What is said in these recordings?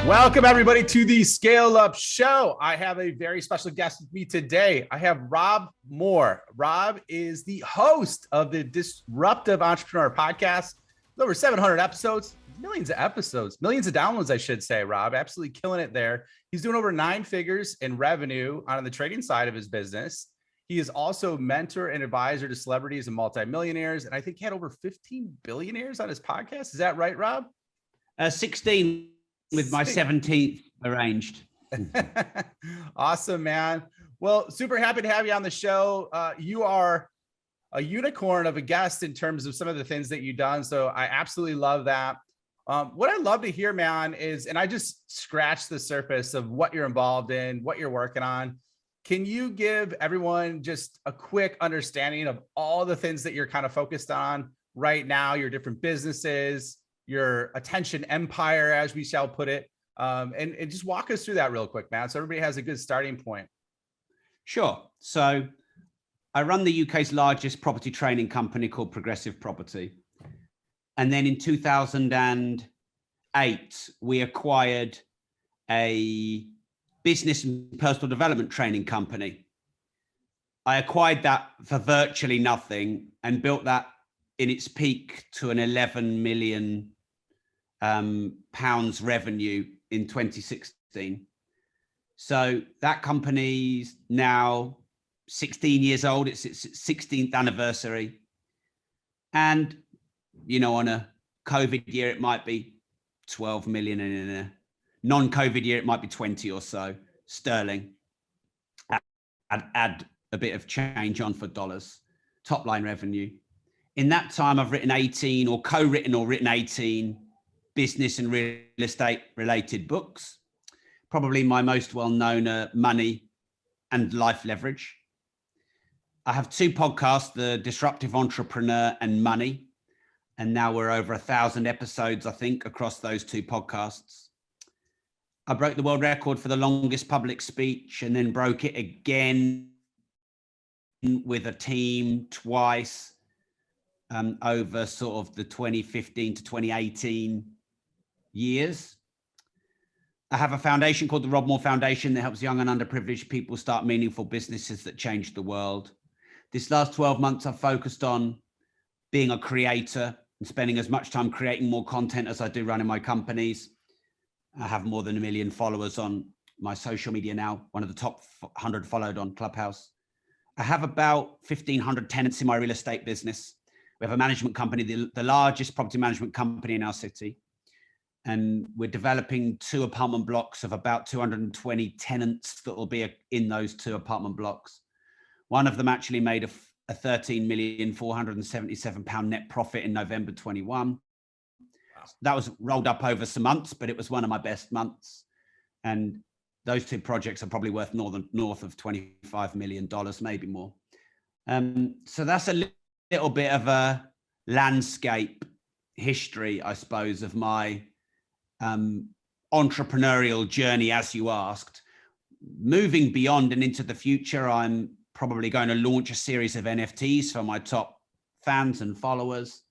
Welcome, everybody, to the Scale Up Show. I have a very special guest with me today. I have Rob Moore. Rob is the host of the Disruptive Entrepreneur podcast. Over 700 episodes, millions of downloads, I should say. Rob, absolutely killing it there. He's doing over 9 figures in revenue on the trading side of his business. He is also mentor and advisor to celebrities and multimillionaires. And I think he had over 15 billionaires on his podcast. Is that right, Rob? 16 with my 17th arranged. Awesome, man. Well, super happy to have you on the show. You are a unicorn of a guest in terms of some of the things that you've done. So I absolutely love that. What I'd love to hear, man, is, and I just scratched the surface of what you're involved in, what you're working on. Can you give everyone just a quick understanding of all the things that you're kind of focused on right now, your different businesses, your attention empire, as we shall put it, and just walk us through that real quick, man, so everybody has a good starting point. Sure. So I run the UK's largest property training company called Progressive Property. And then in 2008, we acquired a business and personal development training company. I acquired that for virtually nothing and built that in its peak to an 11 million pounds revenue in 2016. So that company's now 16 years old. It's its 16th anniversary. And, you know, on a COVID year, it might be 12 million, and in a non-COVID year, it might be 20 or so sterling. Add a bit of change on for dollars, top line revenue. In that time, I've written 18 or co-written or written 18 business and real estate related books. Probably my most well-known are Money and Life Leverage. I have 2 podcasts, the Disruptive Entrepreneur and Money. And now we're over 1,000 episodes, I think, across those 2 podcasts. I broke the world record for the longest public speech and then broke it again with a team twice. Over sort of the 2015 to 2018 years. I have a foundation called the Rob Moore Foundation that helps young and underprivileged people start meaningful businesses that change the world. This last 12 months, I've focused on being a creator and spending as much time creating more content as I do running my companies. I have more than 1 million followers on my social media now, one of the top 100 followed on Clubhouse. I have about 1,500 tenants in my real estate business. We have a management company, the largest property management company in our city. And we're developing 2 apartment blocks of about 220 tenants that will be in those 2 apartment blocks. One of them actually made a 13,477 pound net profit in November 21. Wow. That was rolled up over some months, but it was one of my best months. And those 2 projects are probably worth north of $25 million, maybe more. So that's a little bit of a landscape history, I suppose, of my entrepreneurial journey, as you asked. Moving beyond and into the future, I'm probably going to launch a series of NFTs for my top fans and followers,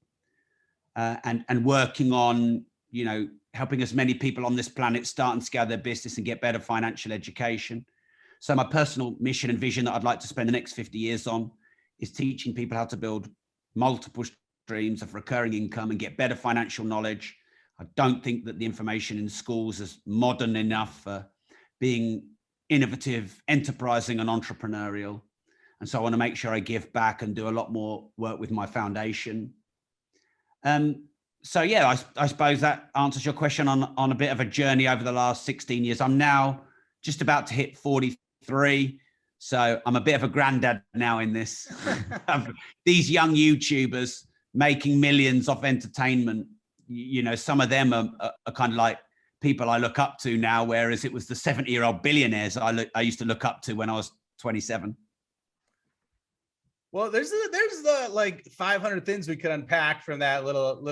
and working on, you know, helping as many people on this planet start and scale their business and get better financial education. So my personal mission and vision that I'd like to spend the next 50 years on is teaching people how to build multiple streams of recurring income and get better financial knowledge. I don't think that the information in schools is modern enough for being innovative, enterprising, and entrepreneurial. And so I want to make sure I give back and do a lot more work with my foundation. So yeah, I suppose that answers your question on a bit of a journey over the last 16 years. I'm now just about to hit 43. So I'm a bit of a granddad now in this. These young YouTubers making millions off entertainment, you know, some of them are kind of like people I look up to now, whereas it was the 70-year-old billionaires I used to look up to when I was 27. Well, there's the like 500 things we could unpack from that little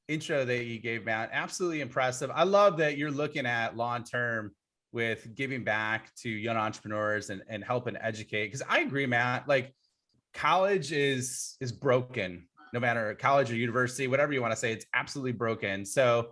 intro that you gave, man. Absolutely impressive. I love that you're looking at long-term with giving back to young entrepreneurs and helping educate. Because I agree, Matt, like college is broken. No matter college or university, whatever you want to say, it's absolutely broken. So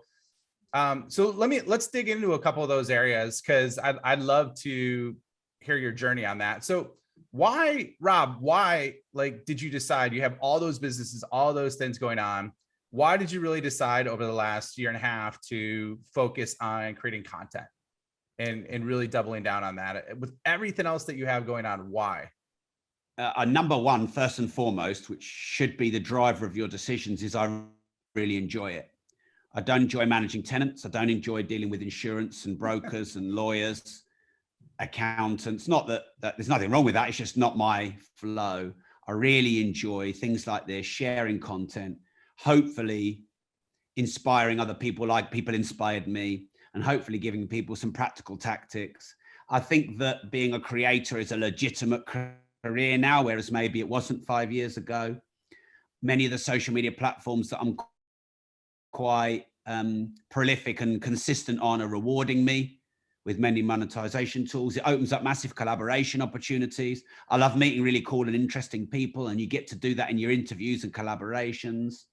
So let's dig into a couple of those areas, because I'd love to hear your journey on that. So why, Rob, why like did you decide, you have all those businesses, all those things going on? Why did you really decide over the last year and a half to focus on creating content and really doubling down on that with everything else that you have going on? Why? Number one, first and foremost, which should be the driver of your decisions, is I really enjoy it. I don't enjoy managing tenants. I don't enjoy dealing with insurance and brokers and lawyers, accountants. Not that there's nothing wrong with that. It's just not my flow. I really enjoy things like this, sharing content, hopefully inspiring other people like people inspired me, and hopefully giving people some practical tactics. I think that being a creator is a legitimate career now, whereas maybe it wasn't 5 years ago. Many of the social media platforms that I'm quite prolific and consistent on are rewarding me with many monetization tools. It opens up massive collaboration opportunities. I love meeting really cool and interesting people, and you get to do that in your interviews and collaborations.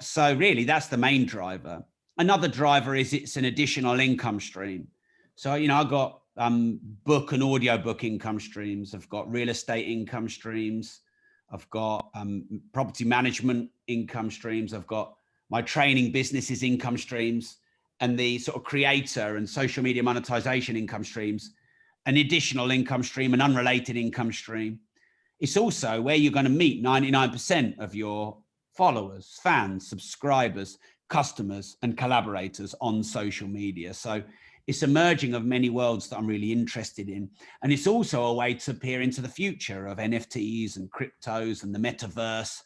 So really, that's the main driver. Another driver is it's an additional income stream. So, I've got book and audio book income streams. I've got real estate income streams. I've got property management income streams. I've got my training businesses income streams, and the sort of creator and social media monetization income streams, an additional income stream, an unrelated income stream. It's also where you're going to meet 99% of your followers, fans, subscribers, customers, and collaborators on social media. So it's a merging of many worlds that I'm really interested in. And it's also a way to peer into the future of NFTs and cryptos and the metaverse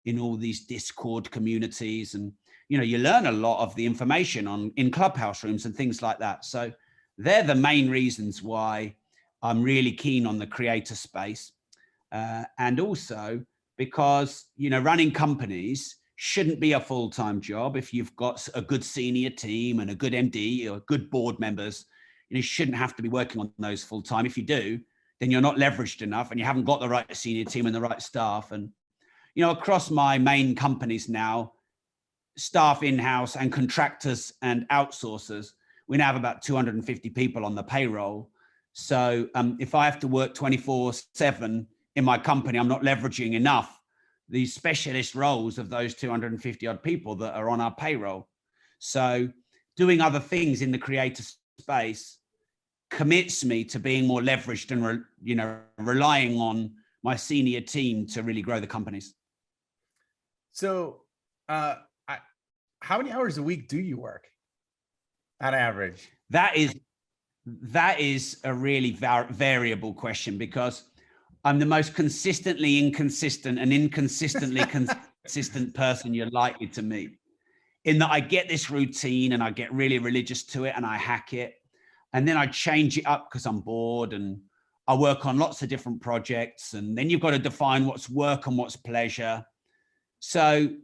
in all these Discord communities. And, you learn a lot of the information in Clubhouse rooms and things like that. So they're the main reasons why I'm really keen on the creator space. And also because, running companies shouldn't be a full-time job. If you've got a good senior team and a good MD or good board members, you shouldn't have to be working on those full-time. If you do, then you're not leveraged enough and you haven't got the right senior team and the right staff. And, across my main companies now, staff in-house and contractors and outsourcers, we now have about 250 people on the payroll. So if I have to work 24/7 in my company, I'm not leveraging enough these specialist roles of those 250 odd people that are on our payroll. So doing other things in the creator space commits me to being more leveraged and, relying on my senior team to really grow the companies. So how many hours a week do you work on average? That is a really variable question, because I'm the most consistently inconsistent and inconsistently consistent person you're likely to meet, in that I get this routine and I get really religious to it and I hack it. And then I change it up because I'm bored, and I work on lots of different projects. And then you've got to define what's work and what's pleasure. So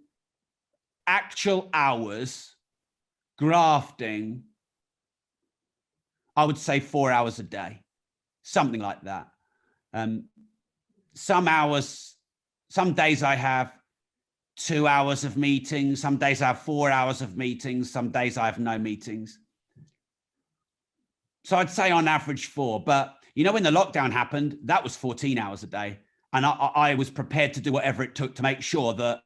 actual hours, grafting, I would say 4 hours a day, something like that. Some days I have 2 hours of meetings. Some days I have 4 hours of meetings. Some days I have no meetings. So I'd say on average 4, but when the lockdown happened, that was 14 hours a day. And I was prepared to do whatever it took to make sure that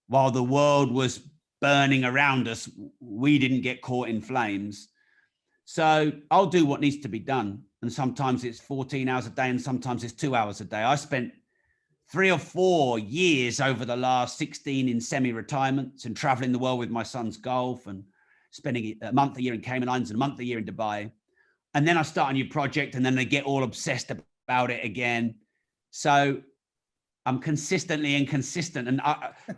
while the world was burning around us, we didn't get caught in flames. So I'll do what needs to be done. And sometimes it's 14 hours a day and sometimes it's 2 hours a day. I spent 3 or 4 years over the last 16 in semi-retirements and traveling the world with my son's golf and spending a month a year in Cayman Islands and a month a year in Dubai. And then I start a new project and then they get all obsessed about it again. So I'm consistently inconsistent, and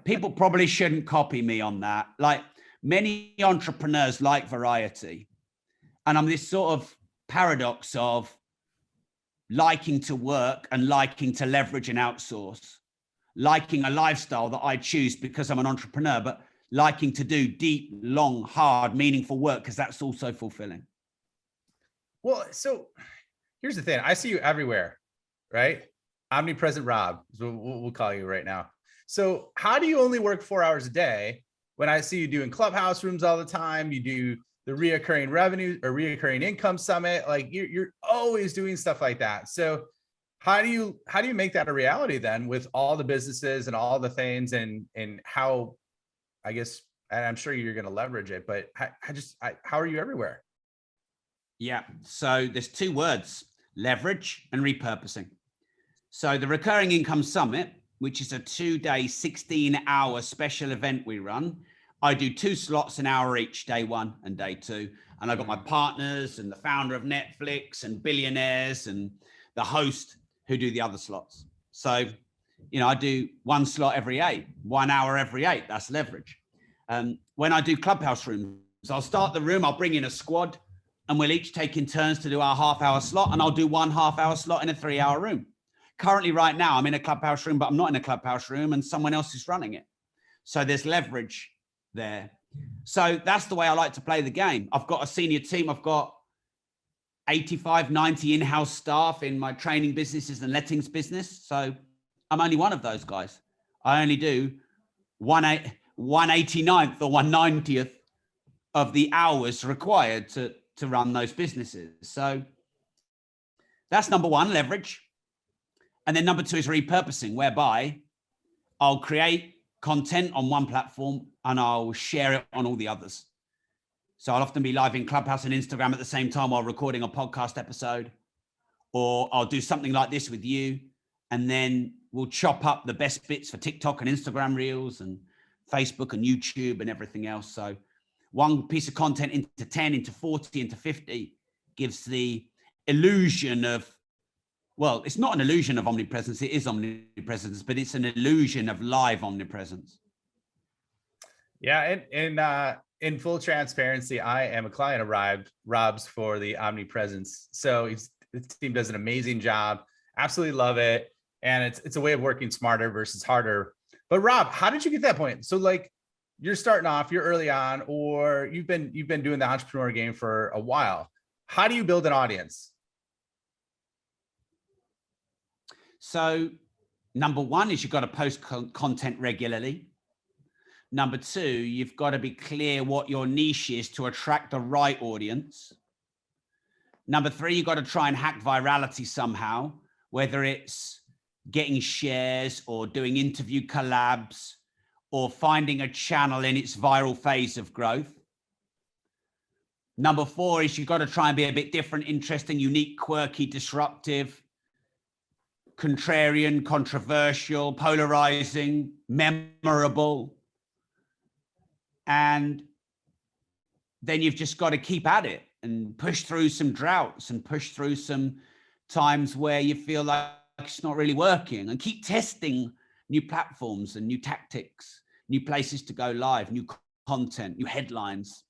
people probably shouldn't copy me on that. Like, many entrepreneurs like variety. And I'm this sort of paradox of liking to work and liking to leverage and outsource, liking a lifestyle that I choose because I'm an entrepreneur, but liking to do deep, long, hard, meaningful work because that's also fulfilling. Well, so here's the thing. I see you everywhere, right? Omnipresent Rob, so we'll call you right now. So how do you only work 4 hours a day when I see you doing clubhouse rooms all the time, you do the reoccurring revenue or reoccurring income summit, like you're always doing stuff like that. So how do you make that a reality then with all the businesses and all the things, and how, I guess, and I'm sure you're going to leverage it, but how are you everywhere? Yeah. So there's two words: leverage and repurposing. So the Recurring Income Summit, which is a 2-day, 16-hour special event we run, I do 2 slots an hour each, day 1 and day 2. And I've got my partners and the founder of Netflix and billionaires and the host who do the other slots. So, you know, I do 1 slot every 8, 1 hour every 8. That's leverage. When I do clubhouse rooms, I'll start the room, I'll bring in a squad, and we'll each take in turns to do our half-hour slot, and I'll do 1 half-hour slot in a 3-hour room. Currently, right now, I'm in a clubhouse room, but I'm not in a clubhouse room, and someone else is running it. So there's leverage there. So that's the way I like to play the game. I've got a senior team. I've got 85, 90 in-house staff in my training businesses and lettings business. So I'm only one of those guys. I only do 189th or 190th of the hours required to run those businesses. So that's number 1, leverage. And then number 2 is repurposing, whereby I'll create content on one platform and I'll share it on all the others. So I'll often be live in Clubhouse and Instagram at the same time while recording a podcast episode, or I'll do something like this with you, and then we'll chop up the best bits for TikTok and Instagram Reels and Facebook and YouTube and everything else. So one piece of content into 10, into 40, into 50 gives the illusion of, well, it's not an illusion of omnipresence. It is omnipresence, but it's an illusion of live omnipresence. Yeah. And in full transparency, I am a client of Rob's for the omnipresence. So his team does an amazing job. Absolutely love it. And it's a way of working smarter versus harder. But Rob, how did you get that point? So like, you're starting off, you're early on, or you've been doing the entrepreneur game for a while. How do you build an audience? So number 1 is you've got to post content regularly. Number 2, you've got to be clear what your niche is to attract the right audience. Number 3, you've got to try and hack virality somehow, whether it's getting shares or doing interview collabs or finding a channel in its viral phase of growth. Number 4 is you've got to try and be a bit different, interesting, unique, quirky, disruptive, contrarian, controversial, polarizing, memorable. And then you've just got to keep at it and push through some droughts and push through some times where you feel like it's not really working, and keep testing new platforms and new tactics, new places to go live, new content, new headlines.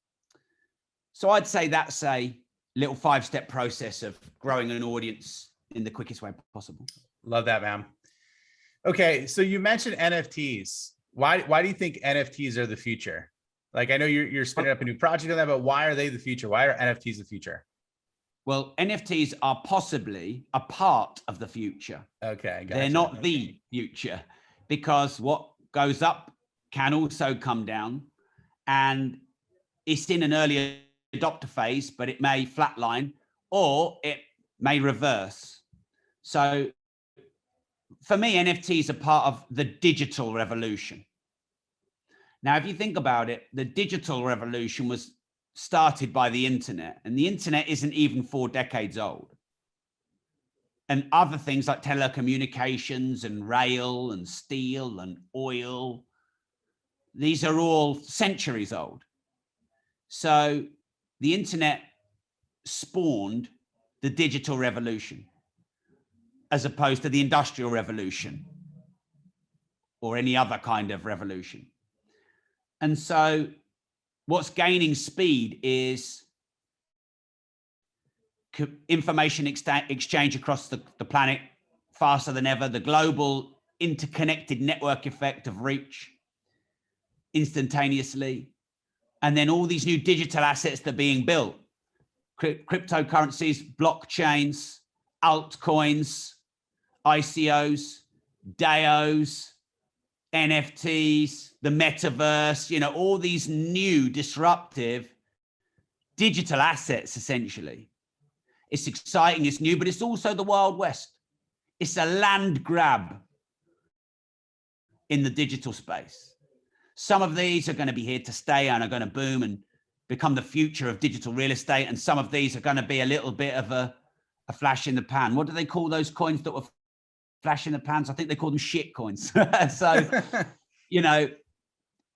So I'd say that's a little 5-step process of growing an audience in the quickest way possible. Love that, man. Okay. So you mentioned NFTs. Why do you think NFTs are the future? Like, I know you're spinning up a new project on that, but why are they the future? Why are NFTs the future? Well, NFTs are possibly a part of the future. Okay. Gotcha. They're not the future, because what goes up can also come down, and it's in an early adopter phase, but it may flatline or it may reverse. So for me, NFTs are part of the digital revolution. Now, if you think about it, the digital revolution was started by the internet, and the internet isn't even 4 decades old. And other things like telecommunications and rail and steel and oil, these are all centuries old. So the internet spawned the digital revolution as opposed to the industrial revolution or any other kind of revolution. And so what's gaining speed is information exchange across the planet faster than ever, the global interconnected network effect of reach instantaneously, and then all these new digital assets that are being built, cryptocurrencies, blockchains, altcoins, ICOs, DAOs, NFTs, the metaverse, you know, all these new disruptive digital assets, essentially. It's exciting, it's new, but it's also the Wild West. It's a land grab in the digital space. Some of these are going to be here to stay and are going to boom and become the future of digital real estate. And some of these are going to be a little bit of a flash in the pan. What do they call those coins that were flash in the pans? I think they call them shit coins. So, you know,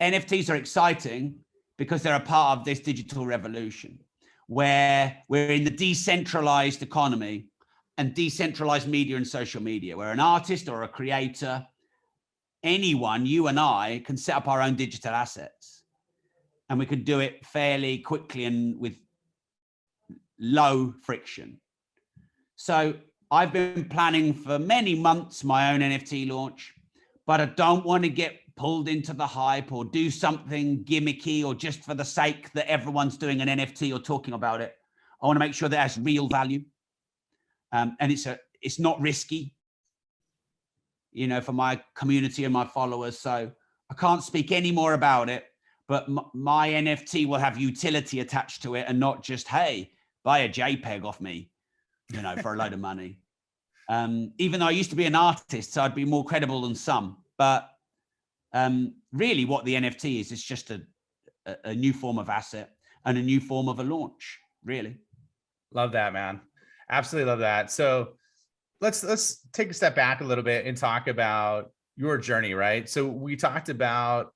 NFTs are exciting because they're a part of this digital revolution where we're in the decentralized economy and decentralized media and social media, where an artist or a creator, anyone, you and I, can set up our own digital assets, and we can do it fairly quickly and with low friction. So I've been planning for many months my own NFT launch, but I don't want to get pulled into the hype or do something gimmicky or just for the sake that everyone's doing an NFT or talking about it. I want to make sure that it has real value. And it's not risky, you know, for my community and my followers. So I can't speak any more about it, but my NFT will have utility attached to it and not just, hey, buy a JPEG off me, you know, for a load of money. Even though I used to be an artist, so I'd be more credible than some, but really what the NFT is, it's just a new form of asset and a new form of a launch, really. Love that, man. Absolutely love that. So let's take a step back a little bit and talk about your journey, right? So we talked about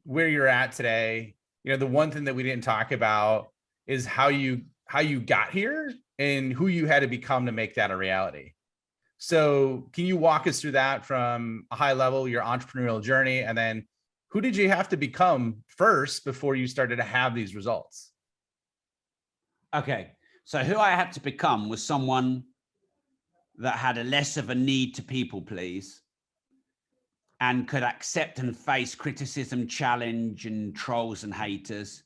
where you're at today. You know, the one thing that we didn't talk about is how you got here and who you had to become to make that a reality. So can you walk us through that from a high level, your entrepreneurial journey, and then who did you have to become first before you started to have these results? Okay. So who I had to become was someone that had a less of a need to people please and could accept and face criticism, challenge, and trolls and haters,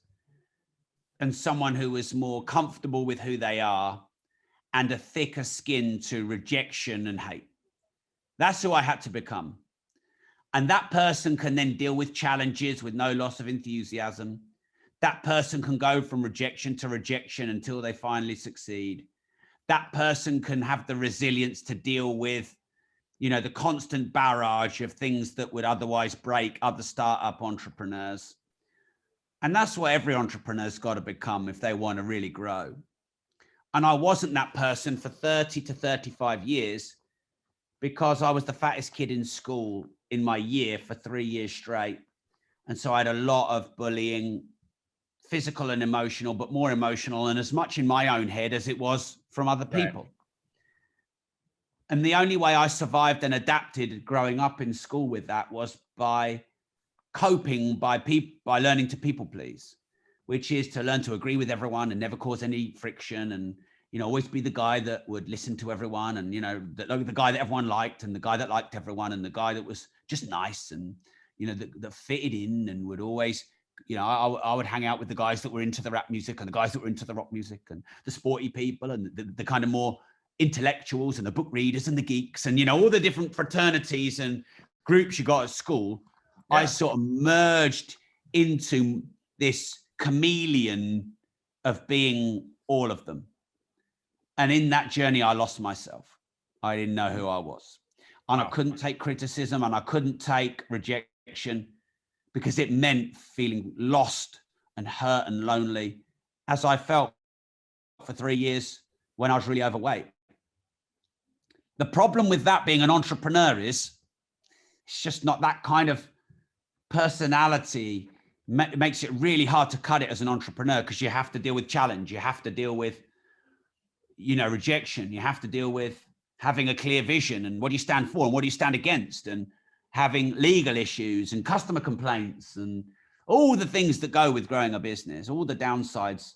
and someone who was more comfortable with who they are and a thicker skin to rejection and hate. That's who I had to become. And that person can then deal with challenges with no loss of enthusiasm. That person can go from rejection to rejection until they finally succeed. That person can have the resilience to deal with, you know, the constant barrage of things that would otherwise break other startup entrepreneurs. And that's what every entrepreneur's got to become if they want to really grow. And I wasn't that person for 30 to 35 years because I was the fattest kid in school in my year for 3 years straight. And so I had a lot of bullying, physical and emotional, but more emotional, and as much in my own head as it was from other people. Right. And the only way I survived and adapted growing up in school with that was by coping by learning to people please, which is to learn to agree with everyone and never cause any friction, and, you know, always be the guy that would listen to everyone, and, you know, the guy that everyone liked, and the guy that liked everyone, and the guy that was just nice, and, you know, that fitted in and would always, you know, I would hang out with the guys that were into the rap music and the guys that were into the rock music and the sporty people and the kind of more intellectuals and the book readers and the geeks and, you know, all the different fraternities and groups you got at school. Yeah. I sort of merged into this chameleon of being all of them. And in that journey, I lost myself. I didn't know who I was. And I couldn't take criticism and I couldn't take rejection, because it meant feeling lost and hurt and lonely, as I felt for 3 years when I was really overweight. The problem with that being an entrepreneur is it's just not that kind of personality. It makes it really hard to cut it as an entrepreneur, because you have to deal with challenge. You have to deal with, you know, rejection. You have to deal with having a clear vision and what do you stand for and what do you stand against, and having legal issues and customer complaints and all the things that go with growing a business, all the downsides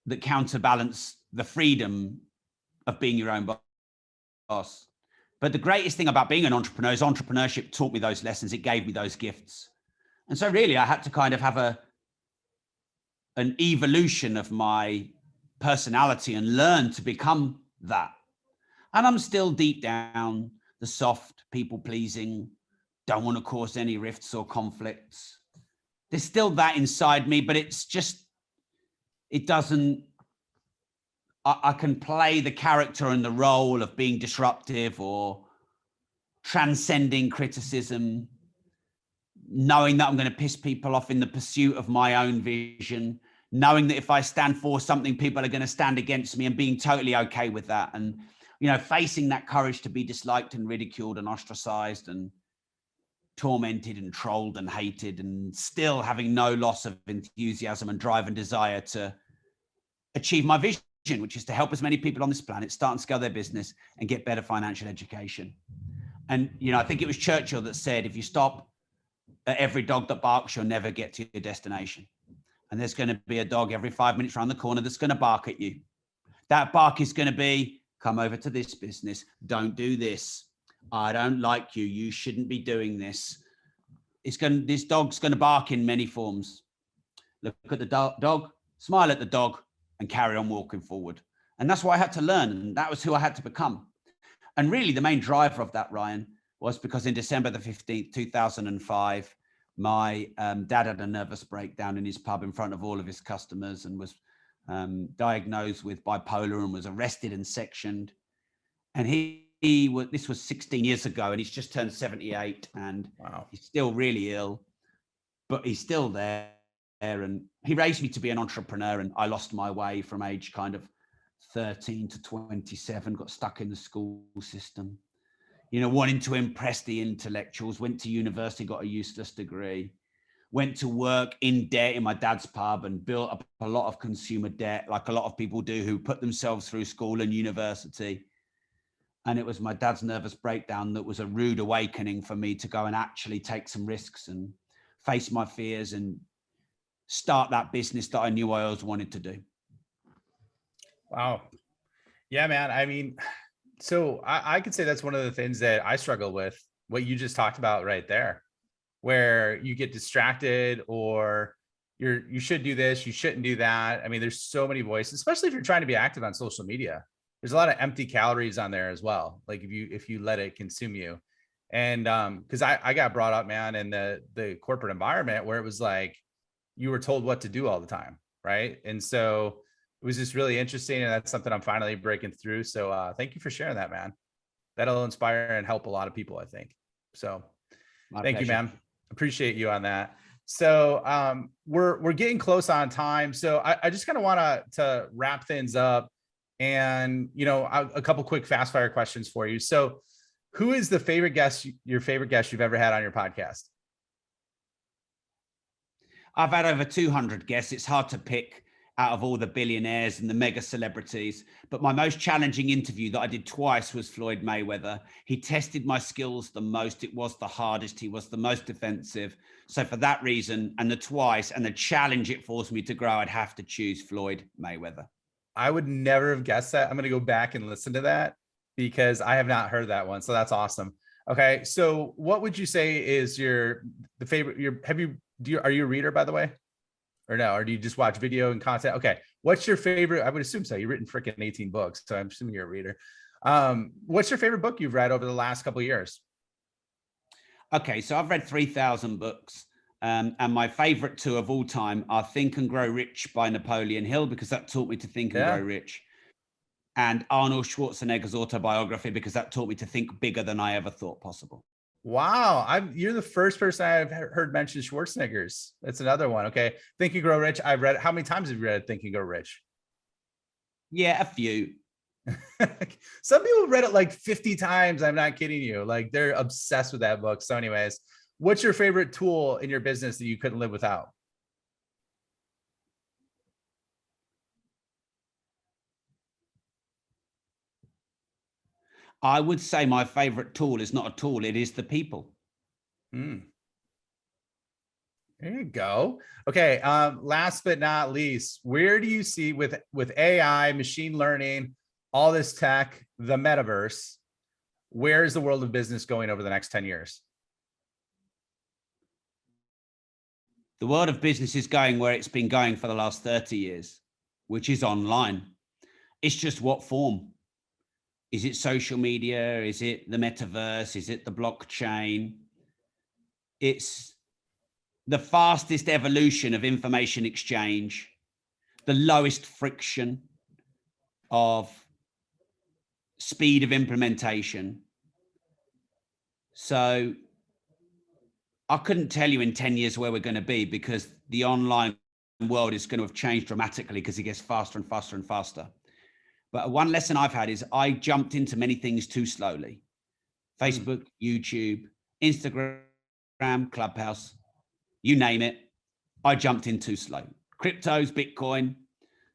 that counterbalance the freedom of being your own boss. But the greatest thing about being an entrepreneur is entrepreneurship taught me those lessons. It gave me those gifts. And so really I had to kind of have an evolution of my personality and learn to become that. And I'm still deep down the soft, people pleasing, don't want to cause any rifts or conflicts. There's still that inside me, but it's just, it doesn't, I can play the character and the role of being disruptive or transcending criticism, knowing that I'm going to piss people off in the pursuit of my own vision, knowing that if I stand for something, people are going to stand against me, and being totally okay with that. And, you know, facing that courage to be disliked and ridiculed and ostracized and tormented and trolled and hated, and still having no loss of enthusiasm and drive and desire to achieve my vision, which is to help as many people on this planet start and scale their business and get better financial education. And, you know, I think it was Churchill that said, if you stop at every dog that barks, you'll never get to your destination. And there's going to be a dog every 5 minutes around the corner that's going to bark at you. That bark is going to be, come over to this business. Don't do this. I don't like you. You shouldn't be doing this. This dog's going to bark in many forms. Look at the dog, smile at the dog, and carry on walking forward. And that's what I had to learn. And that was who I had to become. And really the main driver of that, Ryan, was because in December the 15th, 2005, my dad had a nervous breakdown in his pub in front of all of his customers, and was diagnosed with bipolar and was arrested and sectioned. And this was 16 years ago, and he's just turned 78, and wow, he's still really ill, but he's still there. And he raised me to be an entrepreneur, and I lost my way from age kind of 13 to 27, got stuck in the school system, you know, wanting to impress the intellectuals, went to university, got a useless degree, went to work in debt in my dad's pub and built up a lot of consumer debt, like a lot of people do who put themselves through school and university. And it was my dad's nervous breakdown that was a rude awakening for me to go and actually take some risks and face my fears and start that business that I knew I always wanted to do. Wow. Yeah, man. I mean, so I could say that's one of the things that I struggle with, what you just talked about right there, where you get distracted, or you should do this, you shouldn't do that. I mean, there's so many voices, especially if you're trying to be active on social media. There's a lot of empty calories on there as well. Like if you let it consume you. And because I got brought up, man, in the corporate environment where it was like you were told what to do all the time, right? And so it was just really interesting, and that's something I'm finally breaking through. So thank you for sharing that, man. That'll inspire and help a lot of people, I think. So thank you, man. Appreciate you on that. So we're getting close on time. So I just kind of want to wrap things up, and, you know, a couple quick fast fire questions for you. So who is your favorite guest you've ever had on your podcast? I've had over 200 guests. It's hard to pick out of all the billionaires and the mega celebrities, but my most challenging interview that I did twice was Floyd Mayweather. He tested my skills the most. It was the hardest. He was the most defensive. So for that reason, and the twice and the challenge it forced me to grow, I'd have to choose Floyd Mayweather. I would never have guessed that. I'm going to go back and listen to that because I have not heard that one. So that's awesome. Okay. So what would you say is the favorite, are you a reader, by the way? Or no? Or do you just watch video and content? Okay. What's your favorite? I would assume so. You've written freaking 18 books. So I'm assuming you're a reader. What's your favorite book you've read over the last couple of years? Okay. So I've read 3,000 books. And my favorite two of all time are Think and Grow Rich by Napoleon Hill, because that taught me to think and grow rich. And Arnold Schwarzenegger's autobiography, because that taught me to think bigger than I ever thought possible. Wow. You're the first person I've heard mention Schwarzenegger's. That's another one. Okay. Think and Grow Rich. I've read it. How many times have you read Think and Grow Rich? Yeah, a few. Some people read it like 50 times. I'm not kidding you. Like they're obsessed with that book. So anyways, what's your favorite tool in your business that you couldn't live without? I would say my favorite tool is not a tool. It is the people. There you go. Okay. Last but not least, where do you see with AI, machine learning, all this tech, the metaverse, where is the world of business going over the next 10 years? The world of business is going where it's been going for the last 30 years, which is online. It's just what form. Is it social media? Is it the metaverse? Is it the blockchain? It's the fastest evolution of information exchange, the lowest friction of speed of implementation. So I couldn't tell you in 10 years where we're going to be, because the online world is going to have changed dramatically because it gets faster and faster and faster. But one lesson I've had is I jumped into many things too slowly. Facebook, YouTube, Instagram, Clubhouse, you name it. I jumped in too slow. Cryptos, Bitcoin.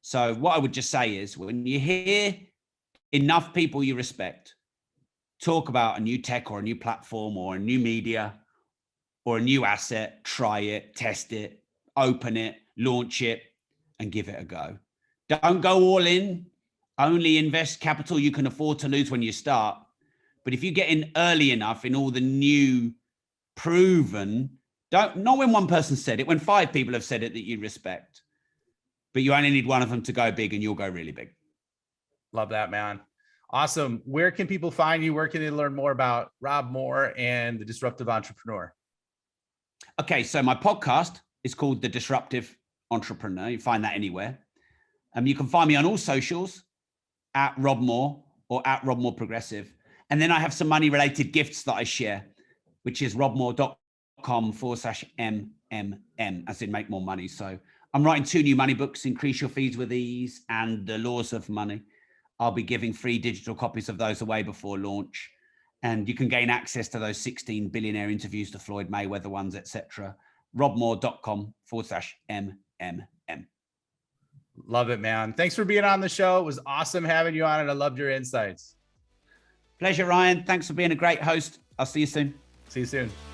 So what I would just say is, when you hear enough people you respect talk about a new tech or a new platform or a new media or a new asset, try it, test it, open it, launch it, and give it a go. Don't go all in. Only invest capital you can afford to lose when you start. But if you get in early enough in all the new proven, not when one person said it, when 5 people have said it that you respect, but you only need one of them to go big and you'll go really big. Love that, man. Awesome. Where can people find you? Where can they learn more about Rob Moore and the Disruptive Entrepreneur? Okay, so my podcast is called The Disruptive Entrepreneur. You find that anywhere. You can find me on all socials at Rob Moore or at Rob Moore Progressive. And then I have some money related gifts that I share, which is robmore.com/MMM, as in make more money. So I'm writing 2 new money books, Increase Your Fees with Ease and The Laws of Money. I'll be giving free digital copies of those away before launch. And you can gain access to those 16 billionaire interviews, the Floyd Mayweather ones, etc. robmore.com/MMM. Love it, man. Thanks for being on the show. It was awesome having you on, and I loved your insights. Pleasure, Ryan. Thanks for being a great host. I'll see you soon. See you soon.